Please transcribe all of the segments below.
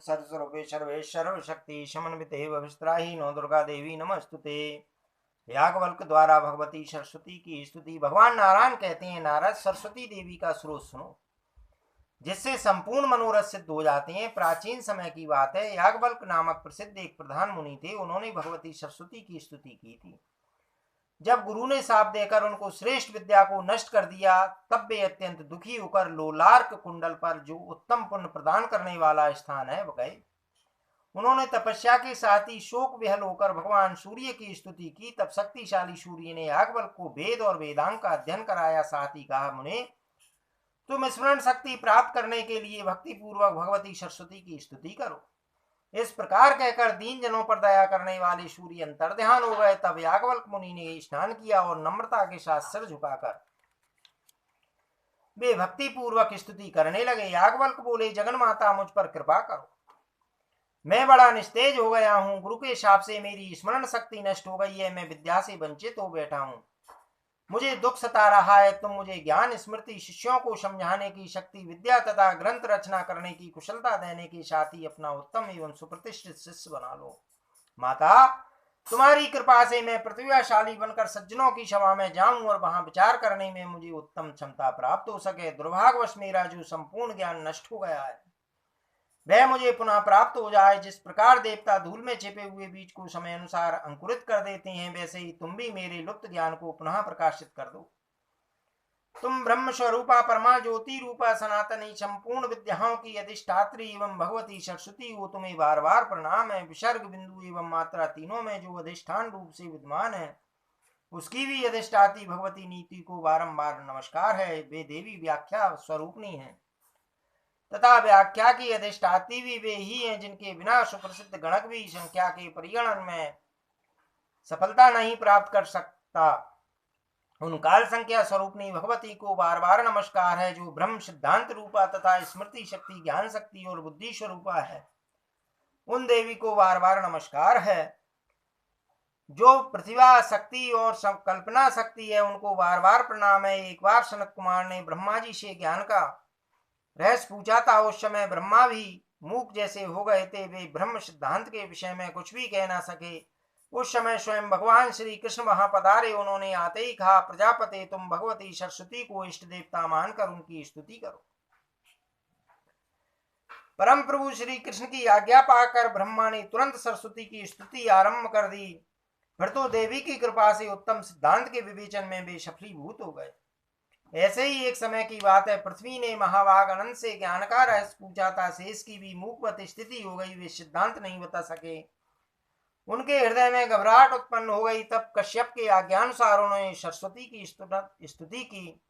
सर्वस्वरूपे सर्वेश्वर शक्ति समन्विते विस्त्राही नो दुर्गा देवी नमस्तुते। याज्ञवल्क्य द्वारा भगवती सरस्वती की स्तुति। भगवान नारायण कहते हैं, नारद सरस्वती देवी का स्रोत सुनो जिससे संपूर्ण मनोरथ सिद्ध हो जाते हैं। प्राचीन समय की बात है, याज्ञवल्क्य नामक प्रसिद्ध एक प्रधान मुनि थे। उन्होंने भगवती सरस्वती की स्तुति की थी। जब गुरु ने शाप देकर उनको श्रेष्ठ विद्या को नष्ट कर दिया, तब वे अत्यंत दुखी होकर लोलार्क कुंडल पर, जो उत्तम पुण्य प्रदान करने वाला स्थान है, गए। उन्होंने तपस्या के साथ ही शोक विहल होकर भगवान सूर्य की स्तुति की। तब शक्तिशाली सूर्य ने याज्ञवल्क्य को वेद और वेदांग का अध्ययन कराया। साथ ही कहा, मुने, तुम स्मरण शक्ति प्राप्त करने के लिए भक्ति पूर्वक भगवती सरस्वती की स्तुति करो। इस प्रकार कहकर दीन जनों पर दया करने वाले सूर्य अंतर्ध्यान हो गए। तब याज्ञवल्क्य मुनि ने स्नान किया और नम्रता के साथ सिर झुकाकर वे भक्ति पूर्वक स्तुति करने लगे। याज्ञवल्क्य बोले, जगन माता मुझ पर कृपा करो, मैं बड़ा निस्तेज हो गया हूँ। गुरु के शाप से मेरी स्मरण शक्ति नष्ट हो गई है। मैं विद्या से वंचित हो बैठा हूँ। मुझे दुख सता रहा है। तुम मुझे ज्ञान स्मृति, शिष्यों को समझाने की शक्ति, विद्या तथा ग्रंथ रचना करने की कुशलता देने के साथ ही अपना उत्तम एवं सुप्रतिष्ठित शिष्य बना लो। माता, तुम्हारी कृपा से मैं प्रतिभाशाली बनकर सज्जनों की सभा में जाऊं और वहां विचार करने में मुझे उत्तम क्षमता प्राप्त हो सके। दुर्भाग्यवश मेरा जो संपूर्ण ज्ञान नष्ट हो गया है, वह मुझे पुनः प्राप्त हो जाए। जिस प्रकार देवता धूल में छिपे हुए बीज को समय अनुसार अंकुरित कर देते हैं, वैसे ही तुम भी मेरे लुप्त ज्ञान को पुनः प्रकाशित कर दो। तुम ब्रह्म स्वरूपा परमा ज्योति रूपा सनातनी संपूर्ण विद्याओं की अधिष्ठात्री एवं भगवती सरस्वती हो। तुम्हें बार बार प्रणाम है। विसर्ग, बिंदु एवं मात्रा तीनों में जो अधिष्ठान रूप से विद्यमान है, उसकी भी अधिष्ठाती भगवती नीति को बारंबार नमस्कार है। वे देवी व्याख्या स्वरूपनी है तथा व्याख्या की अधिष्ठाती भी वे ही हैं, जिनके बिना सुप्रसिद्ध गणक भी संख्या के परिगणन में सफलता नहीं प्राप्त कर सकता। उन काल संख्या स्वरूपनी भगवती को बार बार नमस्कार है, जो ब्रह्म सिद्धांत रूपा तथा स्मृति शक्ति, ज्ञान शक्ति और बुद्धि स्वरूपा है। उन देवी को बार बार नमस्कार है। जो प्रतिभा शक्ति और कल्पना शक्ति है, उनको बार बार प्रणाम है। एक बार सनत कुमार ने ब्रह्मा जी से ज्ञान का रहस्य पूछा था। उस समय ब्रह्मा भी मूक जैसे हो गए थे। वे ब्रह्म सिद्धांत के विषय में कुछ भी कह ना सके। उस समय स्वयं भगवान श्री कृष्ण वहां पधारे। उन्होंने आते ही कहा, प्रजापति, तुम भगवती सरस्वती को इष्ट देवता मानकर उनकी स्तुति करो। परम प्रभु श्री कृष्ण की आज्ञा पाकर ब्रह्मा ने तुरंत सरस्वती की स्तुति आरंभ कर दी। फिर तो देवी की कृपा से उत्तम सिद्धांत के विवेचन में वे सफलीभूत हो गए। ऐसे ही एक समय की बात है, पृथ्वी ने महाभाग अनंत से ज्ञान का रहस्य पूछा था। शेष की भी मूकवत स्थिति हो गई। वे सिद्धांत नहीं बता सके। उनके हृदय में घबराहट उत्पन्न हो गई। तब कश्यप के आज्ञानुसार उन्होंने सरस्वती की स्तुति की।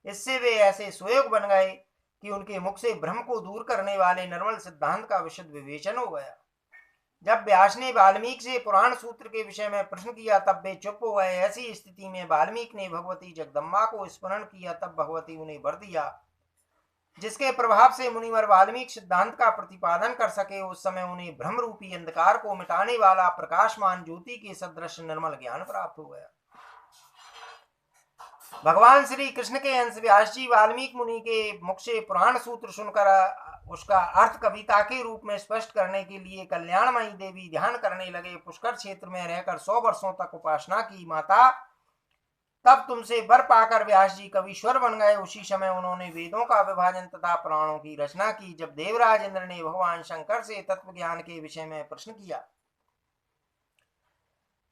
इससे वे ऐसे सुयोग बन गए कि उनके मुख से भ्रम को दूर करने वाले निर्मल सिद्धांत का विशुद्ध विवेचन हो गया। जब व्यास ने वाल्मीकि से पुराण सूत्र के विषय में प्रश्न किया, तब वे चुप हो गए। ऐसी स्थिति में वाल्मीकि ने भगवती जगदम्बा को स्मरण किया। तब भगवती उन्हें वर दिया, जिसके प्रभाव से मुनिवर वाल्मीकि सिद्धांत का प्रतिपादन कर सके। उस समय उन्हें भ्रम रूपी अंधकार को मिटाने वाला प्रकाशमान ज्योति के सदृश निर्मल ज्ञान प्राप्त हो गया। भगवान श्री कृष्ण के अंश व्यास जी वाल्मीकि मुनि के मुख से पुराण सूत्र सुनकर उसका अर्थ कविता के रूप में स्पष्ट करने के लिए कल्याणमयी देवी ध्यान करने लगे। पुष्कर क्षेत्र में रहकर 100 वर्षों तक उपासना की। माता, तब तुमसे वर पाकर व्यास जी कवीश्वर बन गए। उसी समय उन्होंने वेदों का विभाजन तथा पुराणों की रचना की। जब देवराज इंद्र ने भगवान शंकर से तत्व ज्ञान के विषय में प्रश्न किया,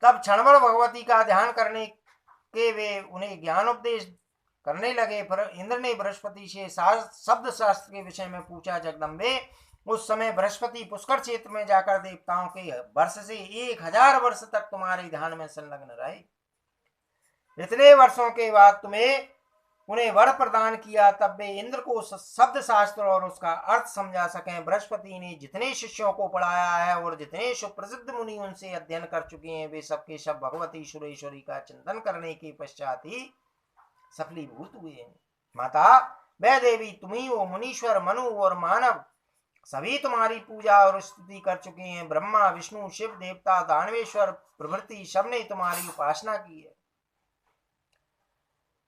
तब क्षणभर भगवती का ध्यान करने के वे उन्हें ज्ञान उपदेश करने लगे। फिर इंद्र ने बृहस्पति से शब्द शास्त्र के विषय में पूछा। जगदम्बे, उस समय बृहस्पति पुष्कर क्षेत्र में जाकर देवताओं के वर्ष से 1000 वर्ष तक तुम्हारे ध्यान में संलग्न रहे। इतने वर्षों के बाद तुम्हें उन्हें वर प्रदान किया, तब वे इंद्र को शब्द शास्त्र और उसका अर्थ समझा सकें। बृहस्पति ने जितने शिष्यों को पढ़ाया है और जितने सुप्रसिद्ध मुनि उनसे अध्ययन कर चुके हैं, वे सबके सब भगवती सुरेश्वरी का चिंतन करने के पश्चात ही सफलीभूत हुए हैं। माता, वह देवी तुम्ही हो। मुनीश्वर, मनु और मानव सभी तुम्हारी पूजा और स्तुति कर चुके हैं। ब्रह्मा, विष्णु, शिव, देवता, दानवेश्वर प्रभृति सबने तुम्हारी उपासना की है।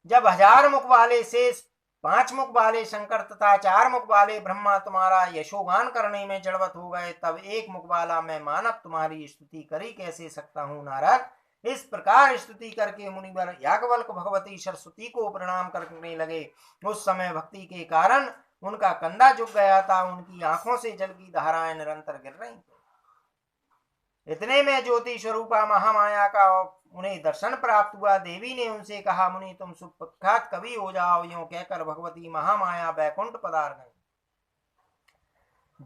जब 1000 मुख वाले शेष 5 मुख वाले शंकर तथा 4 मुख वाले ब्रह्मा तुम्हारा यशोगान करने में जड़वत हो गए, तब 1 मुख वाला मैं मानव तुम्हारी स्तुति करी कैसे सकता हूँ नारद। इस प्रकार स्तुति करके मुनिवर याज्ञवल्क्य भगवती सरस्वती को प्रणाम करने लगे। उस समय भक्ति के कारण उनका कंधा झुक गया था, उनकी आंखों से जल की धाराएं निरंतर गिर रही थी। इतने में ज्योति स्वरूपा महामाया का उन्हें दर्शन प्राप्त हुआ। देवी ने उनसे कहा, मुनि तुम सुप्रख्यात कवि हो जाओ। यूं कहकर भगवती महामाया बैकुंठ पधार गई।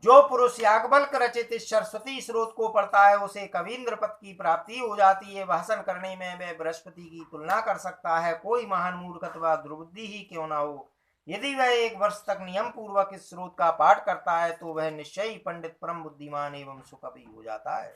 जो पुरुष याज्ञवल्क्य रचित इस सरस्वती स्रोत को पढ़ता है उसे कवींद्र पद की प्राप्ति हो जाती है। भाषण करने में वह बृहस्पति की तुलना कर सकता है। कोई महान मूर्ख अथवा दुर्बुद्धि ही क्यों न हो, यदि वह 1 वर्ष तक नियम पूर्वक इस स्रोत का पाठ करता है तो वह निश्चय ही पंडित, परम बुद्धिमान एवं सुकवि हो जाता है।